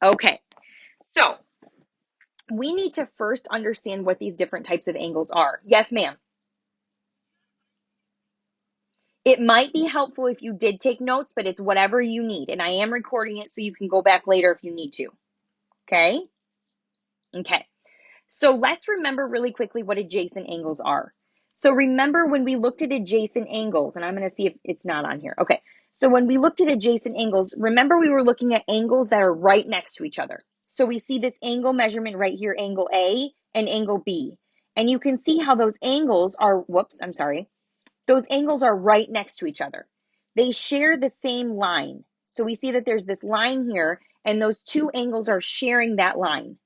Okay, so we need to first understand what these different types of angles are. Yes, ma'am. It might be helpful if you did take notes, but it's whatever you need. And I am recording it so you can go back later if you need to. Okay? Okay. So let's remember really quickly what adjacent angles are. So remember when we looked at adjacent angles, and I'm going to see if it's not on here. Okay. So when we looked at adjacent angles, remember we were looking at angles that are right next to each other. So we see this angle measurement right here, angle A and angle B. And you can see how those angles are, whoops, I'm sorry. Those angles are right next to each other. They share the same line. So we see that there's this line here, and those two angles are sharing that line.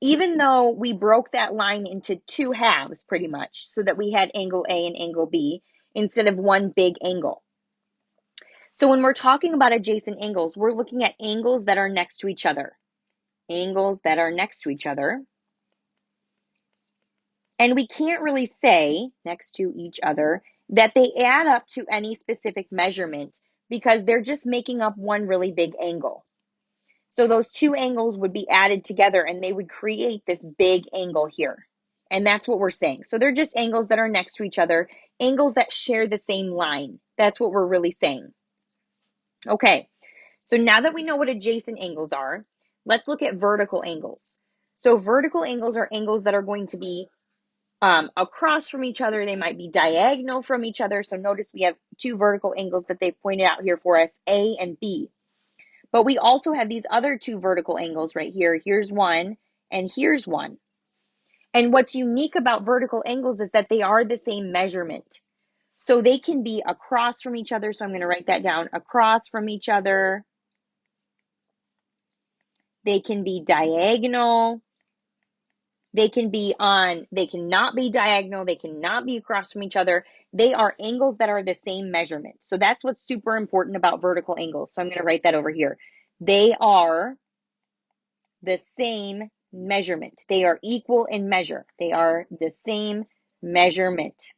Even though we broke that line into two halves pretty much, so that we had angle A and angle B instead of one big angle. So when we're talking about adjacent angles, we're looking at angles that are next to each other. Angles that are next to each other. And we can't really say next to each other that they add up to any specific measurement because they're just making up one really big angle. So those two angles would be added together and they would create this big angle here. And that's what we're saying. So they're just angles that are next to each other, angles that share the same line. That's what we're really saying. Okay, so now that we know what adjacent angles are, let's look at vertical angles. So vertical angles are angles that are going to be across from each other. They might be diagonal from each other. So notice we have two vertical angles that they've pointed out here for us, A and B. But we also have these other two vertical angles right here. Here's one and here's one. And what's unique about vertical angles is that they are the same measurement. So they can be across from each other. So I'm going to write that down. Across from each other. They can be diagonal. They cannot be diagonal. They cannot be across from each other. They are angles that are the same measurement. So that's what's super important about vertical angles. So I'm going to write that over here. They are the same measurement. They are equal in measure. They are the same measurement.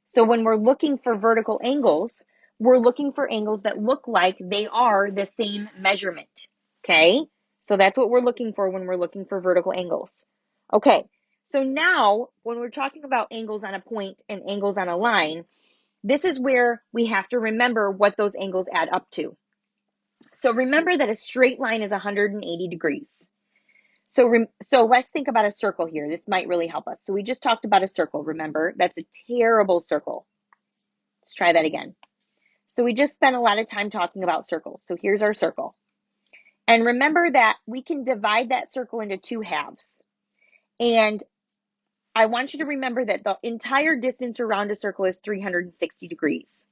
So when we're looking for vertical angles, we're looking for angles that look like they are the same measurement. Okay? So that's what we're looking for when we're looking for vertical angles. Okay, so now when we're talking about angles on a point and angles on a line, this is where we have to remember what those angles add up to. So remember that a straight line is 180 degrees. So let's think about a circle here. This might really help us. So we just talked about a circle, remember? That's a terrible circle. Let's try that again. So we just spent a lot of time talking about circles. So here's our circle. And remember that we can divide that circle into two halves. And I want you to remember that the entire distance around a circle is 360 degrees.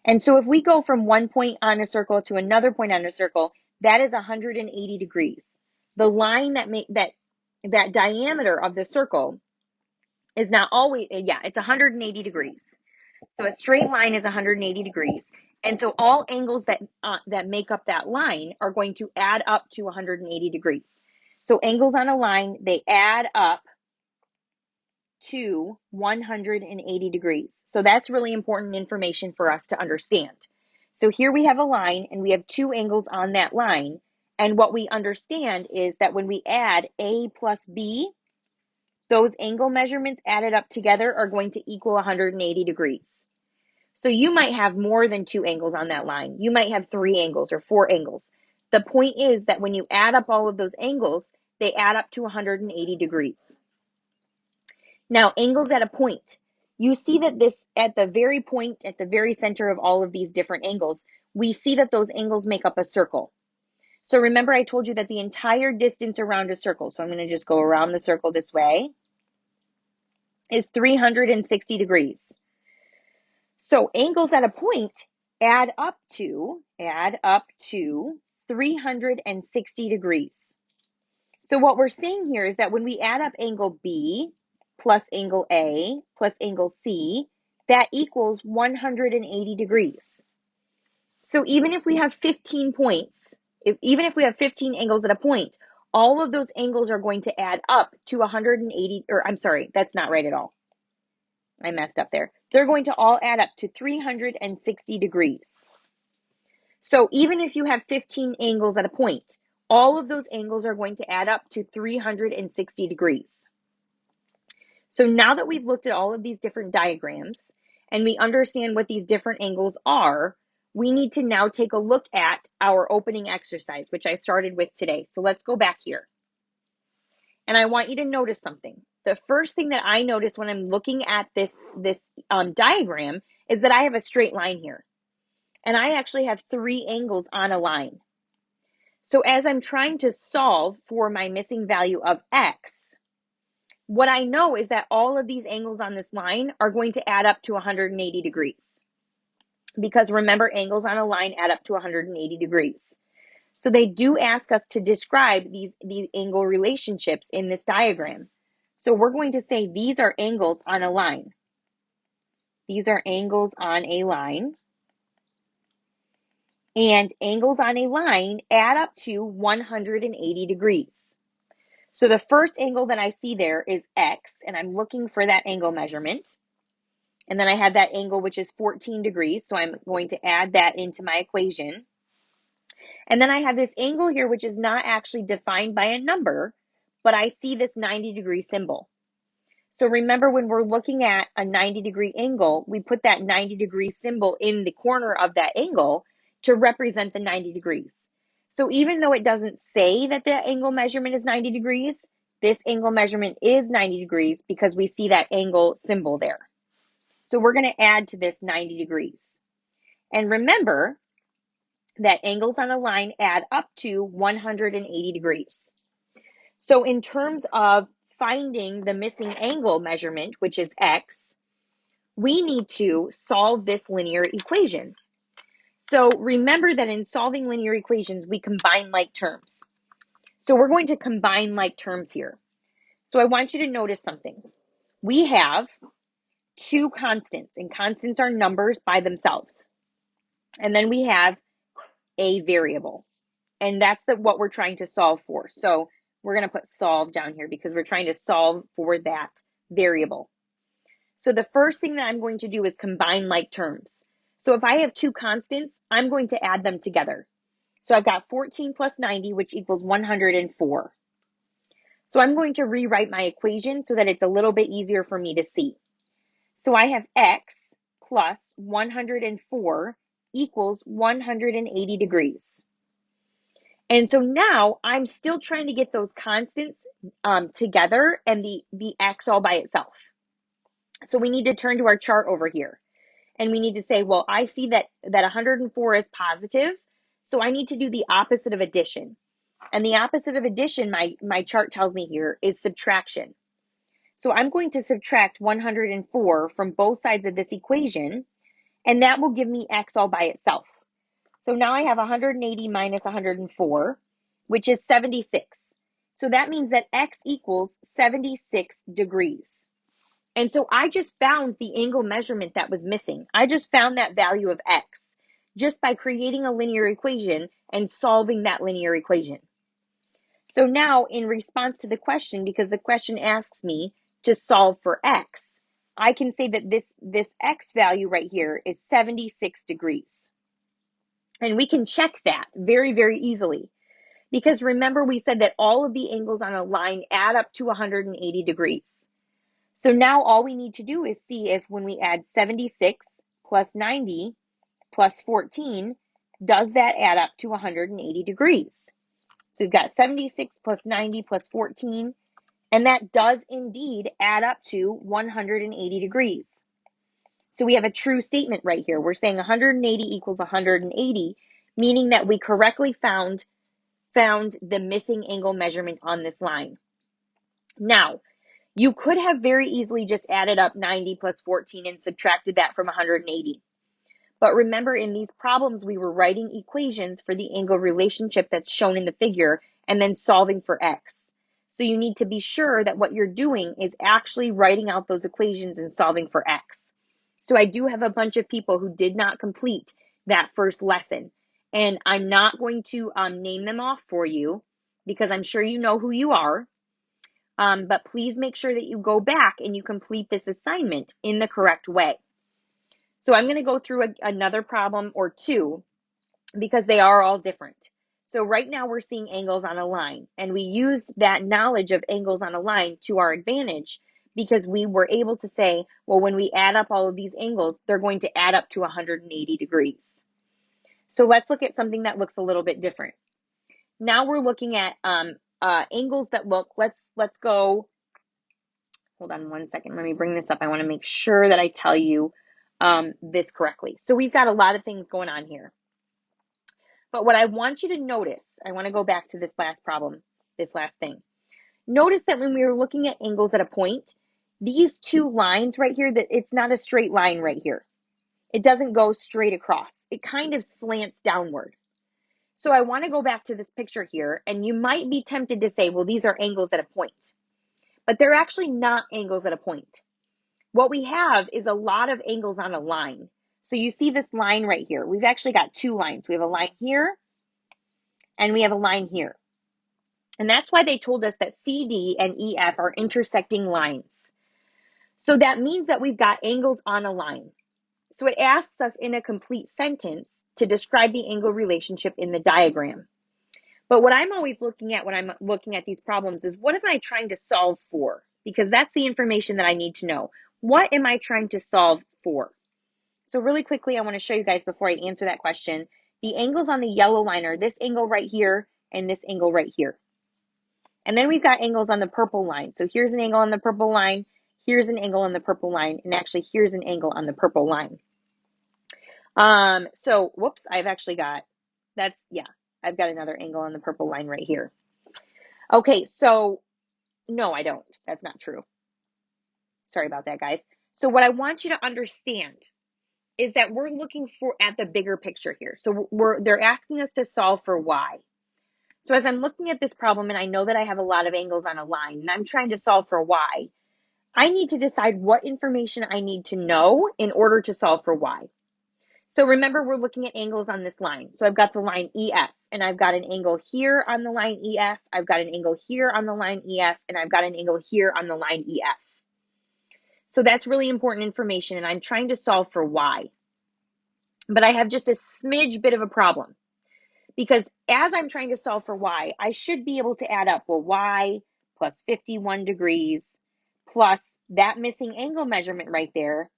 And so if we go from one point on a circle to another point on a circle, that is 180 degrees. The line that diameter of the circle is not always, it's 180 degrees. So a straight line is 180 degrees. And so all angles that make up that line are going to add up to 180 degrees. So angles on a line, they add up to 180 degrees. So that's really important information for us to understand. So here we have a line and we have two angles on that line. And what we understand is that when we add A plus B, those angle measurements added up together are going to equal 180 degrees. So you might have more than two angles on that line. You might have three angles or four angles. The point is that when you add up all of those angles, they add up to 180 degrees. Now, angles at a point. You see that this at the very point, at the very center of all of these different angles, we see that those angles make up a circle. So remember I told you that the entire distance around a circle, so I'm going to just go around the circle this way, is 360 degrees. So angles at a point add up to 360 degrees. So what we're saying here is that when we add up angle B plus angle A plus angle C, that equals 180 degrees. So even if we have 15 points, even if we have 15 angles at a point, all of those angles are going to add up to 180, or I'm sorry, that's not right at all. I messed up there. They're going to all add up to 360 degrees. So even if you have 15 angles at a point, all of those angles are going to add up to 360 degrees. So now that we've looked at all of these different diagrams and we understand what these different angles are, we need to now take a look at our opening exercise, which I started with today. So let's go back here. And I want you to notice something. The first thing that I notice when I'm looking at this diagram is that I have a straight line here. And I actually have 3 angles on a line. So as I'm trying to solve for my missing value of x, what I know is that all of these angles on this line are going to add up to 180 degrees. Because remember, angles on a line add up to 180 degrees. So they do ask us to describe these angle relationships in this diagram. So we're going to say these are angles on a line. These are angles on a line. And angles on a line add up to 180 degrees. So the first angle that I see there is x, and I'm looking for that angle measurement. And then I have that angle, which is 14 degrees, so I'm going to add that into my equation. And then I have this angle here, which is not actually defined by a number, but I see this 90-degree symbol. So remember, when we're looking at a 90-degree angle, we put that 90-degree symbol in the corner of that angle to represent the 90 degrees. So even though it doesn't say that the angle measurement is 90 degrees, this angle measurement is 90 degrees because we see that angle symbol there. So we're going to add to this 90 degrees. And remember that angles on a line add up to 180 degrees. So in terms of finding the missing angle measurement, which is x, we need to solve this linear equation. So remember that in solving linear equations, we combine like terms. So we're going to combine like terms here. So I want you to notice something. We have 2 constants, and constants are numbers by themselves. And then we have a variable, and that's what we're trying to solve for. So we're going to put solve down here because we're trying to solve for that variable. So the first thing that I'm going to do is combine like terms. So if I have 2 constants, I'm going to add them together. So I've got 14 plus 90, which equals 104. So I'm going to rewrite my equation so that it's a little bit easier for me to see. So I have x plus 104 equals 180 degrees. And so now I'm still trying to get those constants together and the x all by itself. So we need to turn to our chart over here. And we need to say, well, I see that 104 is positive, so I need to do the opposite of addition. And the opposite of addition, my chart tells me here, is subtraction. So I'm going to subtract 104 from both sides of this equation, and that will give me x all by itself. So now I have 180 minus 104, which is 76. So that means that x equals 76 degrees. And so I just found the angle measurement that was missing. I just found that value of x just by creating a linear equation and solving that linear equation. So now in response to the question, because the question asks me to solve for x, I can say that this x value right here is 76 degrees. And we can check that very, very easily. Because remember, we said that all of the angles on a line add up to 180 degrees. So now all we need to do is see if when we add 76 plus 90 plus 14, does that add up to 180 degrees? So we've got 76 plus 90 plus 14, and that does indeed add up to 180 degrees. So we have a true statement right here. We're saying 180 equals 180, meaning that we correctly found the missing angle measurement on this line. Now, you could have very easily just added up 90 plus 14 and subtracted that from 180. But remember, in these problems, we were writing equations for the angle relationship that's shown in the figure and then solving for x. So you need to be sure that what you're doing is actually writing out those equations and solving for x. So I do have a bunch of people who did not complete that first lesson. And I'm not going to name them off for you because I'm sure you know who you are. But please make sure that you go back and you complete this assignment in the correct way. So I'm going to go through another problem or two because they are all different. So right now we're seeing angles on a line, and we used that knowledge of angles on a line to our advantage because we were able to say, well, when we add up all of these angles, they're going to add up to 180 degrees. So let's look at something that looks a little bit different. Now we're looking at angles that look, let's go, hold on one second, let me bring this up. I want to make sure that I tell you this correctly. So we've got a lot of things going on here. But what I want you to notice, I want to go back to this last problem, this last thing. Notice that when we were looking at angles at a point, these two lines right here, that it's not a straight line right here. It doesn't go straight across. It kind of slants downward. So I want to go back to this picture here, and you might be tempted to say, well, these are angles at a point. But they're actually not angles at a point. What we have is a lot of angles on a line. So you see this line right here. We've actually got two lines. We have a line here, and we have a line here. And that's why they told us that CD and EF are intersecting lines. So that means that we've got angles on a line. So it asks us in a complete sentence to describe the angle relationship in the diagram. But what I'm always looking at when I'm looking at these problems is, what am I trying to solve for? Because that's the information that I need to know. What am I trying to solve for? So really quickly, I want to show you guys before I answer that question. The angles on the yellow line are this angle right here and this angle right here. And then we've got angles on the purple line. So here's an angle on the purple line, here's an angle on the purple line, and actually here's an angle on the purple line. So whoops, I've actually got, I've got another angle on the purple line right here. Okay, so no, I don't. That's not true. Sorry about that, guys. So what I want you to understand is that we're looking at the bigger picture here. So they're asking us to solve for y. So as I'm looking at this problem, and I know that I have a lot of angles on a line, and I'm trying to solve for y, I need to decide what information I need to know in order to solve for y. So remember, we're looking at angles on this line. So I've got the line EF, and I've got an angle here on the line EF, I've got an angle here on the line EF, and I've got an angle here on the line EF. So that's really important information, and I'm trying to solve for y. But I have just a smidge bit of a problem, because as I'm trying to solve for y, I should be able to add up, well, y plus 51 degrees plus that missing angle measurement right there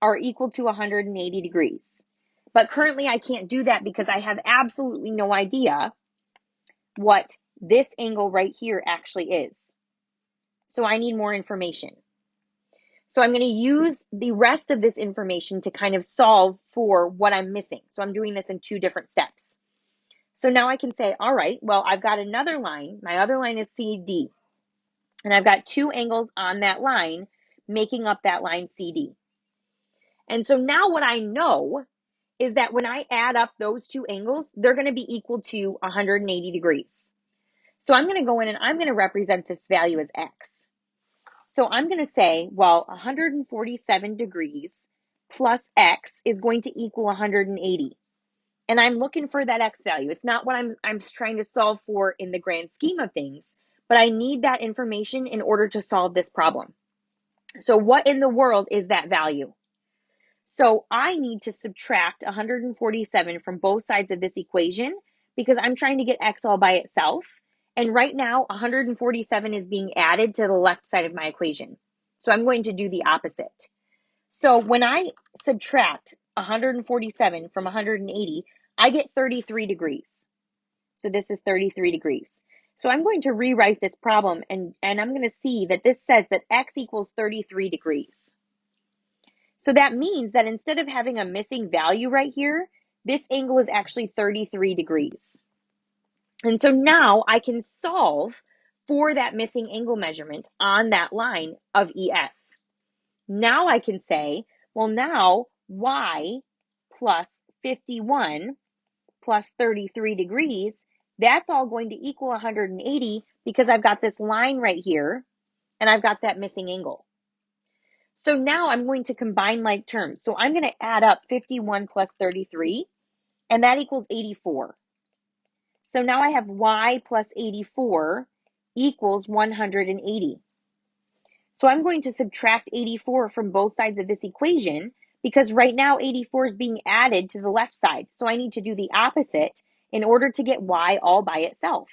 are equal to 180 degrees. But currently I can't do that because I have absolutely no idea what this angle right here actually is. So I need more information. So I'm going to use the rest of this information to kind of solve for what I'm missing. So I'm doing this in two different steps. So now I can say, all right, well, I've got another line. My other line is CD. And I've got two angles on that line making up that line CD. And so now what I know is that when I add up those two angles, they're going to be equal to 180 degrees. So I'm going to go in and I'm going to represent this value as X. So I'm going to say, well, 147 degrees plus X is going to equal 180. And I'm looking for that X value. It's not what I'm trying to solve for in the grand scheme of things, but I need that information in order to solve this problem. So what in the world is that value? So I need to subtract 147 from both sides of this equation because I'm trying to get X all by itself. And right now, 147 is being added to the left side of my equation. So I'm going to do the opposite. So when I subtract 147 from 180, I get 33 degrees. So this is 33 degrees. So I'm going to rewrite this problem, and I'm going to see that this says that X equals 33 degrees. So that means that instead of having a missing value right here, this angle is actually 33 degrees. And so now I can solve for that missing angle measurement on that line of EF. Now I can say, well, now y plus 51 plus 33 degrees, that's all going to equal 180 because I've got this line right here and I've got that missing angle. So now I'm going to combine like terms. So I'm going to add up 51 plus 33, and that equals 84. So now I have y plus 84 equals 180. So I'm going to subtract 84 from both sides of this equation because right now 84 is being added to the left side. So I need to do the opposite in order to get y all by itself.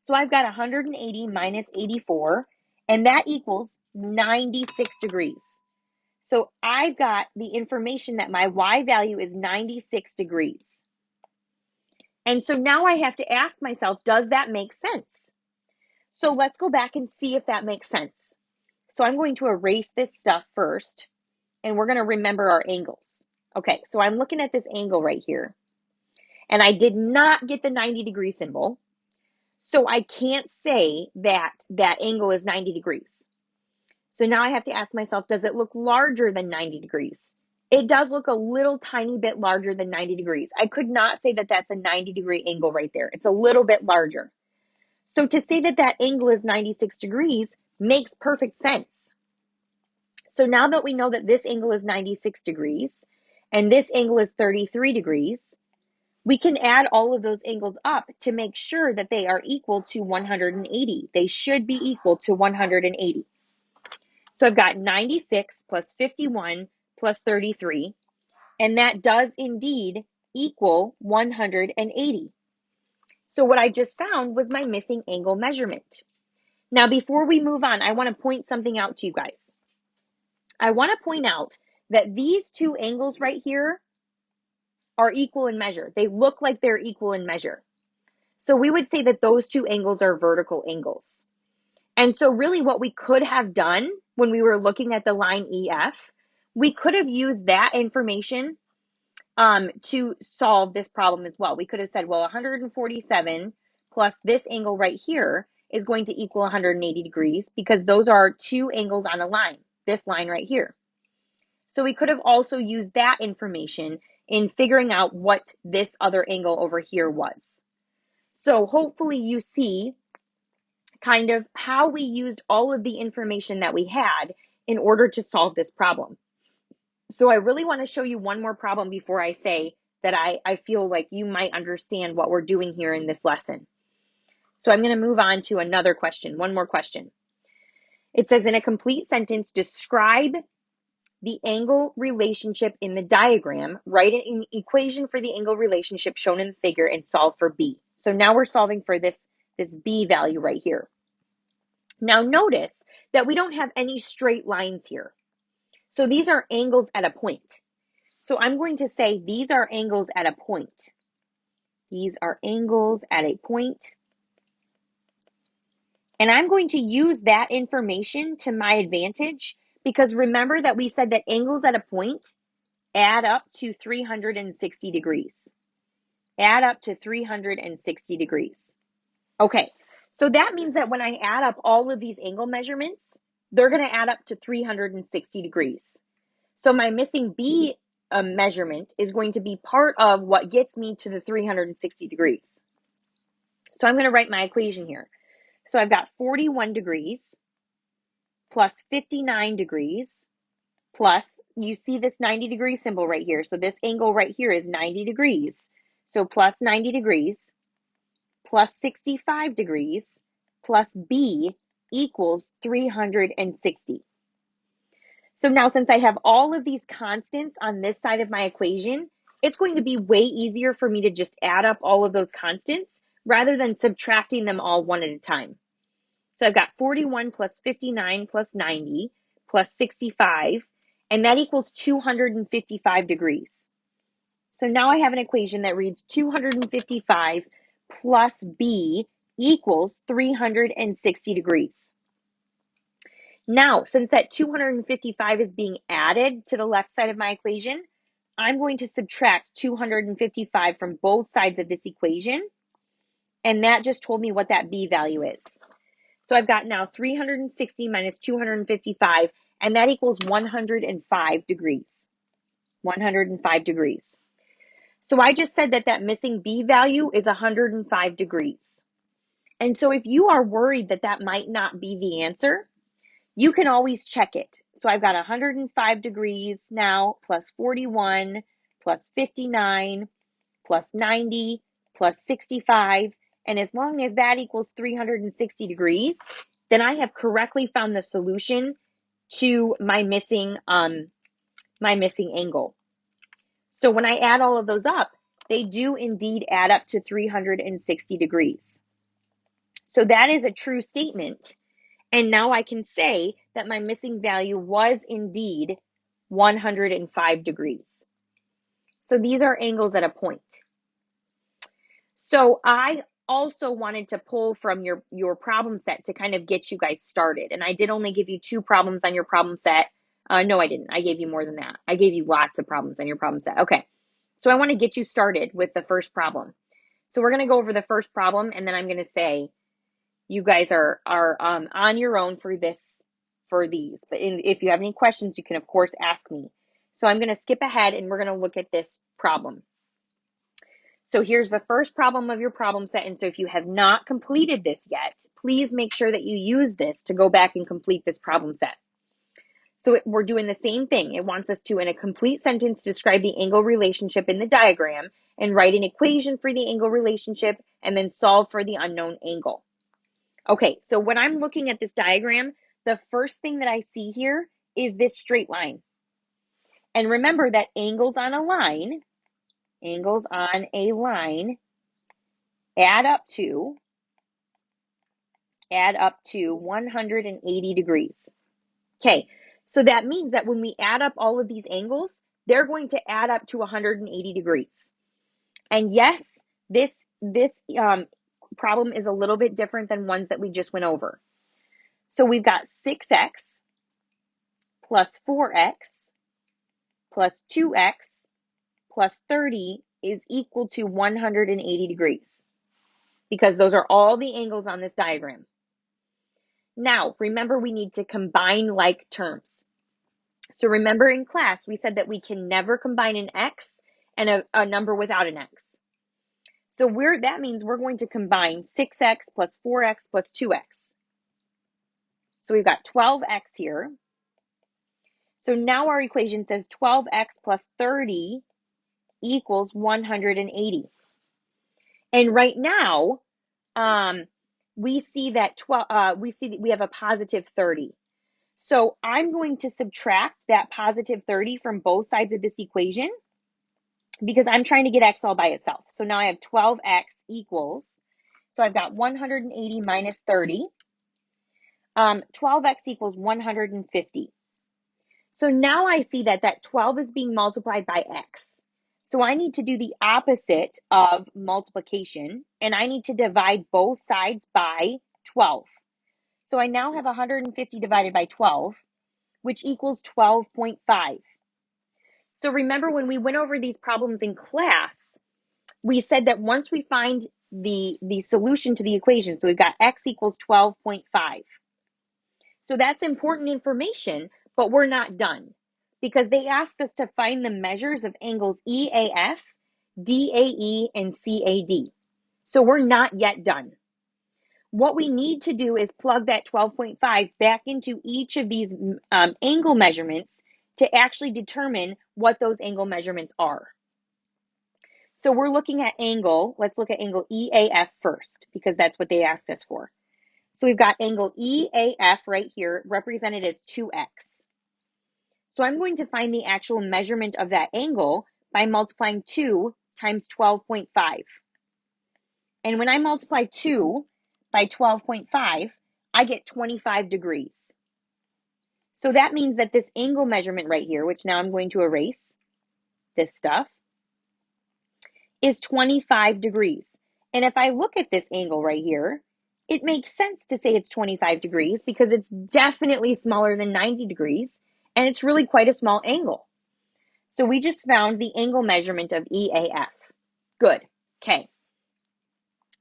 So I've got 180 minus 84, and that equals 96 degrees. So I've got the information that my y value is 96 degrees. And so now I have to ask myself, does that make sense? So let's go back and see if that makes sense. So I'm going to erase this stuff first, and we're going to remember our angles. Okay, so I'm looking at this angle right here, and I did not get the 90-degree symbol. So I can't say that that angle is 90 degrees. So now I have to ask myself, does it look larger than 90 degrees? It does look a little tiny bit larger than 90 degrees. I could not say that that's a 90-degree angle right there. It's a little bit larger. So to say that that angle is 96 degrees makes perfect sense. So now that we know that this angle is 96 degrees and this angle is 33 degrees, we can add all of those angles up to make sure that they are equal to 180. They should be equal to 180. So I've got 96 plus 51 plus 33, and that does indeed equal 180. So what I just found was my missing angle measurement. Now, before we move on, I want to point something out to you guys. I want to point out that these two angles right here are equal in measure. They look like they're equal in measure. So we would say that those two angles are vertical angles. And so really what we could have done when we were looking at the line EF, we could have used that information to solve this problem as well. We could have said, well, 147 plus this angle right here is going to equal 180 degrees because those are two angles on a line, this line right here. So we could have also used that information in figuring out what this other angle over here was. So hopefully you see kind of how we used all of the information that we had in order to solve this problem. So I really want to show you one more problem before I say that I feel like you might understand what we're doing here in this lesson. So I'm going to move on to another question, one more question. It says, in a complete sentence, describe the angle relationship in the diagram, write an equation for the angle relationship shown in the figure, and solve for B. So now we're solving for this B value right here. Now notice that we don't have any straight lines here. So these are angles at a point. So I'm going to say these are angles at a point. These are angles at a point. And I'm going to use that information to my advantage because remember that we said that angles at a point add up to 360 degrees. Add up to 360 degrees. Okay, so that means that when I add up all of these angle measurements, they're going to add up to 360 degrees. So my missing B measurement is going to be part of what gets me to the 360 degrees. So I'm going to write my equation here. So I've got 41 degrees plus 59 degrees plus, you see this 90-degree symbol right here. So this angle right here is 90 degrees. So plus 90 degrees plus 65 degrees plus B equals 360. So now since I have all of these constants on this side of my equation, it's going to be way easier for me to just add up all of those constants rather than subtracting them all one at a time. So I've got 41 plus 59 plus 90 plus 65, and that equals 255 degrees. So now I have an equation that reads 255 plus B equals 360 degrees. Now, since that 255 is being added to the left side of my equation, I'm going to subtract 255 from both sides of this equation, and that just told me what that B value is. So I've got now 360 minus 255, and that equals 105 degrees. 105 degrees. So I just said that that missing B value is 105 degrees. And so if you are worried that that might not be the answer, you can always check it. So I've got 105 degrees now, plus 41, plus 59, plus 90, plus 65. And as long as that equals 360 degrees, then I have correctly found the solution to my missing angle. So when I add all of those up, they do indeed add up to 360 degrees. So that is a true statement. And now I can say that my missing value was indeed 105 degrees. So these are angles at a point. So I also wanted to pull from your problem set to kind of get you guys started. And I did only give you 2 problems on your problem set. No, I didn't. I gave you more than that. I gave you lots of problems on your problem set. Okay. So I want to get you started with the first problem. So we're going to go over the first problem, and then I'm going to say you guys are on your own for these. But if you have any questions, you can of course ask me. So I'm going to skip ahead and we're going to look at this problem. So here's the first problem of your problem set. And so if you have not completed this yet, please make sure that you use this to go back and complete this problem set. So we're doing the same thing. It wants us to, in a complete sentence, describe the angle relationship in the diagram and write an equation for the angle relationship and then solve for the unknown angle. Okay, so when I'm looking at this diagram, the first thing that I see here is this straight line. And remember that angles on a line add up to 180 degrees. Okay, so that means that when we add up all of these angles, they're going to add up to 180 degrees. And yes, this problem is a little bit different than ones that we just went over. So we've got 6x plus 4x plus 2x plus 30 is equal to 180 degrees, because those are all the angles on this diagram. Now, remember, we need to combine like terms. So remember in class, we said that we can never combine an x and a number without an x. So that means we're going to combine 6x plus 4x plus 2x. So we've got 12x here. So now our equation says 12x plus 30 equals 180. And right now, we see that we have a positive 30. So I'm going to subtract that positive 30 from both sides of this equation because I'm trying to get x all by itself. So now I have 12x equals, so I've got 180 minus 30. 12x equals 150. So now I see that 12 is being multiplied by x. So I need to do the opposite of multiplication, and I need to divide both sides by 12. So I now have 150 divided by 12, which equals 12.5. So remember when we went over these problems in class, we said that once we find the solution to the equation, so we've got x equals 12.5. So that's important information, but we're not done because they asked us to find the measures of angles EAF, DAE, and CAD. So we're not yet done. What we need to do is plug that 12.5 back into each of these angle measurements to actually determine what those angle measurements are. So we're looking at angle, let's look at angle EAF first because that's what they asked us for. So we've got angle EAF right here represented as 2x. So I'm going to find the actual measurement of that angle by multiplying 2 times 12.5. And when I multiply 2 by 12.5, I get 25 degrees. So that means that this angle measurement right here, which now I'm going to erase this stuff, is 25 degrees. And if I look at this angle right here, it makes sense to say it's 25 degrees because it's definitely smaller than 90 degrees, and it's really quite a small angle. So we just found the angle measurement of EAF. Good. Okay.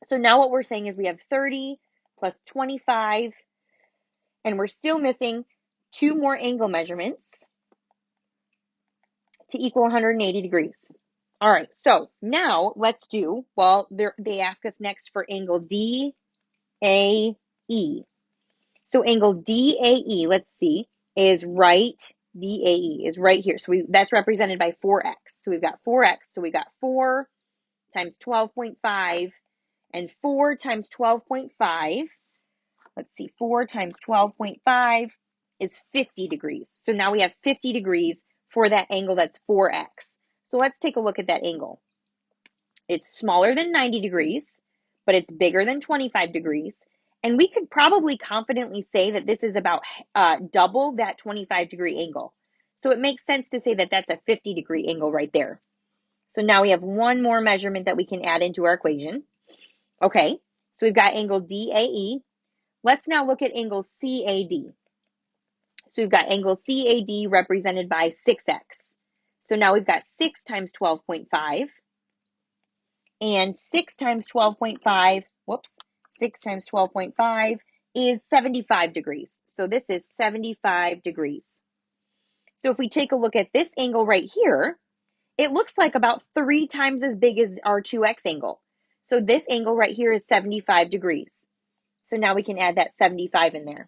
So now what we're saying is we have 30 plus 25, and we're still missing 2 more angle measurements to equal 180 degrees. All right, so now let's do, well, they ask us next for angle DAE. So angle DAE, let's see, is right, DAE is right here. So that's represented by 4x. So we've got 4x, so we got 4 times 12.5, and 4 times 12.5, let's see, 4 times 12.5 is 50 degrees. So now we have 50 degrees for that angle that's 4x. So let's take a look at that angle. It's smaller than 90 degrees, but it's bigger than 25 degrees. And we could probably confidently say that this is about double that 25-degree angle. So it makes sense to say that that's a 50-degree angle right there. So now we have one more measurement that we can add into our equation. Okay, so we've got angle DAE. Let's now look at angle CAD. So we've got angle CAD represented by 6x. So now we've got 6 times 12.5. And 6 times 12.5, whoops, 6 times 12.5 is 75 degrees. So this is 75 degrees. So if we take a look at this angle right here, it looks like about 3 times as big as our 2x angle. So this angle right here is 75 degrees. So now we can add that 75 in there.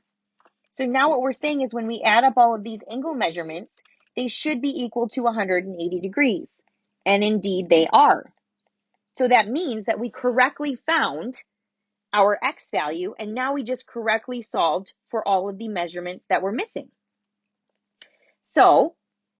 So now what we're saying is when we add up all of these angle measurements, they should be equal to 180 degrees. And indeed they are. So that means that we correctly found our x value, and now we just correctly solved for all of the measurements that were missing. So